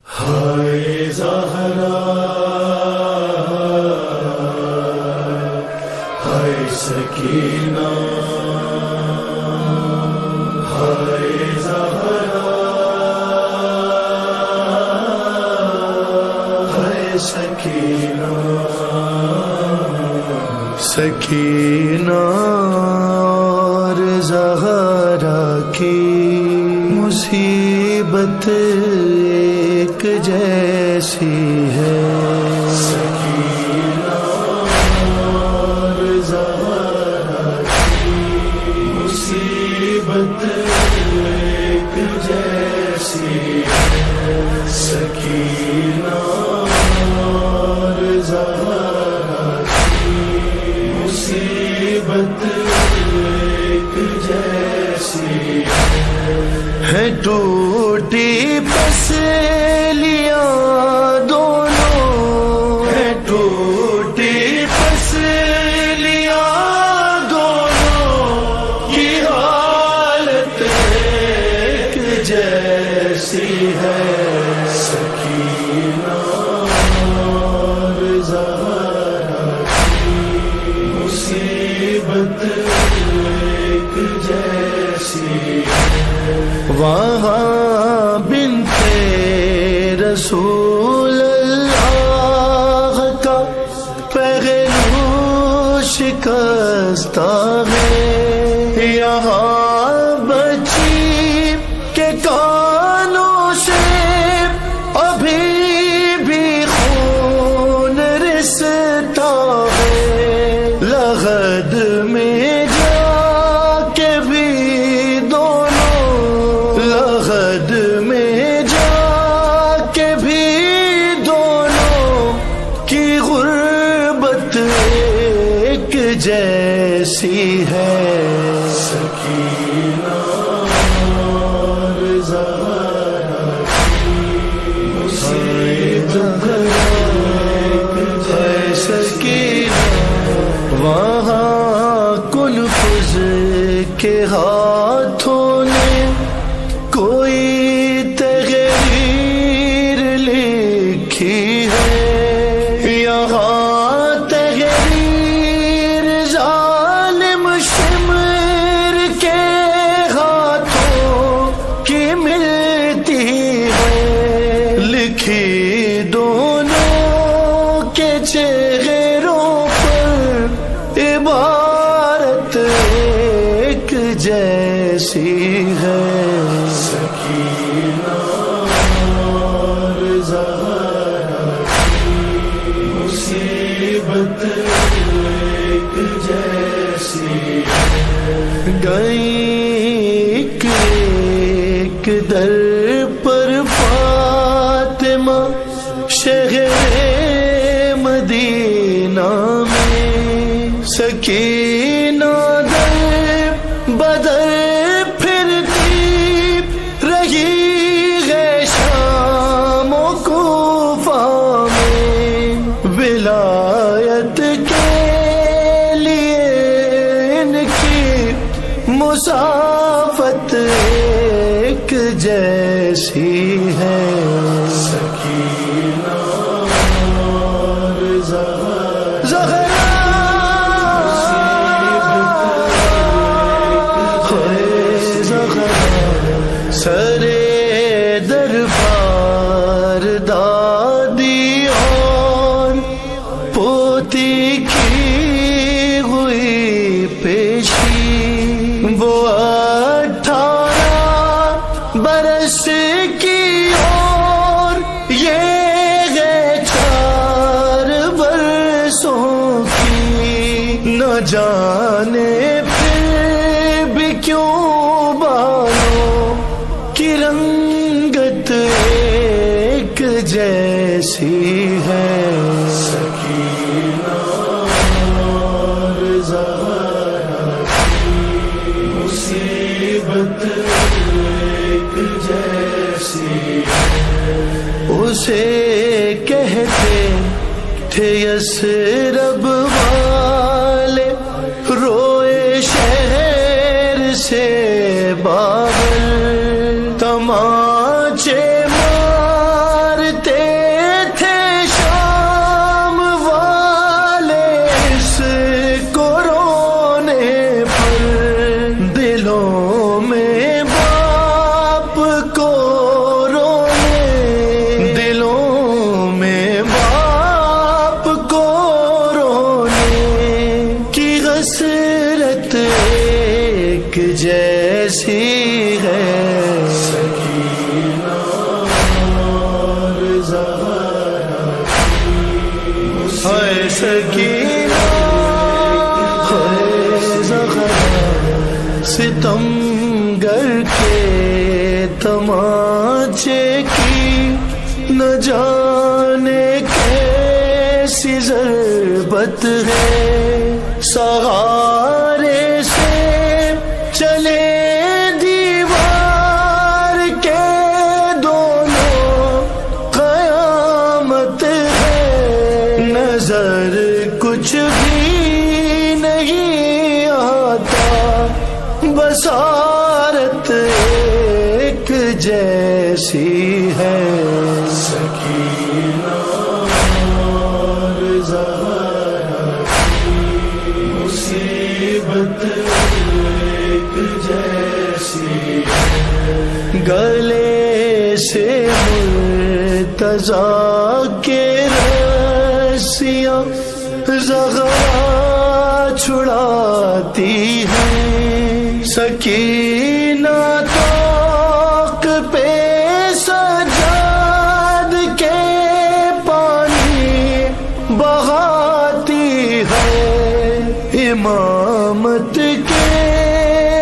ہائے زہرا ہائے سکینہ ہائے زہرا ہائے سکینہ سکینہ اور زہرا کی مصیبت ایک جیسی ہے سکینہ اور زہرا کی مصیبت ایک جیسی ہے سکینہ اور زہرا کی مصیبت ایک جیسی ہے ٹوٹی پسلیاں دونوں ہے ٹوٹی پسلیاں دونوں کی حالت ایک جیسی ہے سکینہ اور زہرا کی مصیبت ایک جیسی ہے وہاں بنت رسول اللہ کا پہلو شکستہ ہے یہاں بچی کے کانوں سے ابھی بھی خون رستا ہے لغد میں جا کے بھی لغد میں جا کے بھی دونوں کی غربت ایک جیسی ہے سکینہ اور زہرا کی مصیبت ایک جیسی وہاں کنفذ کے ہاتھوں نے کوئی تحریر لکھی ہے یہاں تحریر ظالم شمر کے ہاتھوں کی ملتی ہے لکھی دونوں کے چہروں پر عبارت ایک جیسی ہے سکینہ اور زہرا کی مصیبت ایک جیسی ہے گئی ایک در پر فاطمہ شہر مدینہ میں سکینہ در بدر ولایت کے لیے ان کی مسافت ایک جیسی ہے سکینہ اور زہرا سرے دربار دادی اور پوتی کی ہوئی پیشی وہ 18 برس کی اور یہ ہے 4 برسوں کی نہ جانے پھر بھی کیوں بالوں کی رنگت ایک جیسی ہے سکینہ اور زہرا کی مصیبت ایک جیسی ہے اسے کہتے تھے یثرب والے روئے شہر سے بابل تماچے مار ہے سکینہ اور زہرا ہے سکینہ ہے زہرا ستم گر کے تماچے کی نہ جانے کیسی ضربت ہے سہارے سے چلے دیوار کے دونوں قیامت ہے نظر کچھ بھی نہیں آتا بصارت ایک جیسی ہے سکینہ اور زہرا مصیبت ایک جیسی ہے گلے سے مرتضیٰ کے رسیاں زغرا چھڑاتی ہیں سکینہ طاق پہ سجاد کے پانی بہاتی ہے امامت کے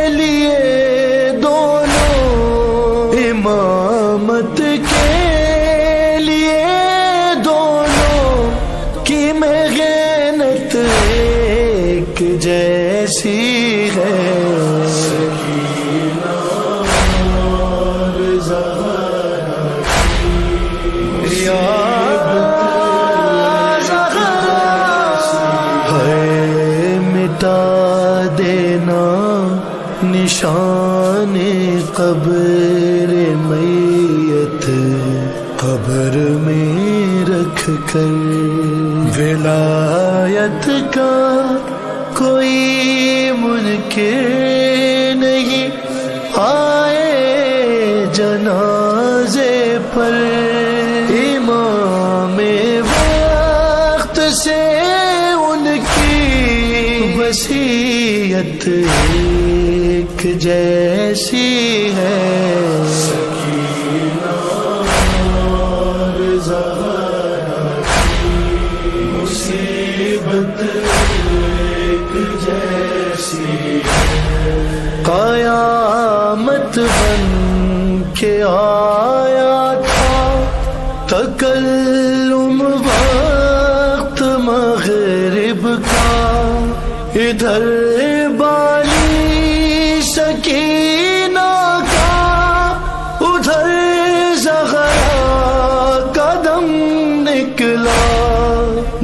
لیے دونوں امامت کے لیے دونوں کی محنت ایک جیسی ہے سکینہ اور زہرا یا زہرا ہے مٹا دینا نشان قبر میت قبر میں رکھ کر ولایت کا کوئی منکر نہیں آئے جنازے پر امام وقت سے ان کی وصیت ایک جیسی ہے سکینہ اور زہرا مصیبت ایک جیسی ہے قیامت بن کے آیا تھا تکلم وقت مغرب کا ادھر بالی سکینہ کا ادھر زغرا کا دم نکلا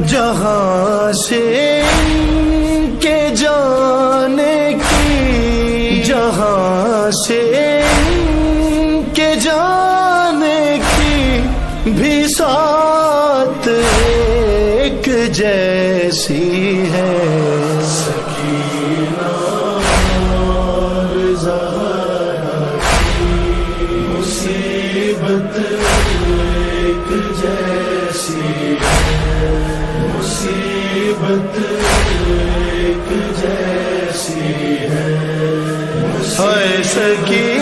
جہاں سے ان کے جانے کی جہاں سے ان کے جانے کی بھی ساتھ ایک جیسی ہے سکینہ اور زہرا مصیبت ایک جیسی ہے مصیبت ایک جیسی ہے سکینہ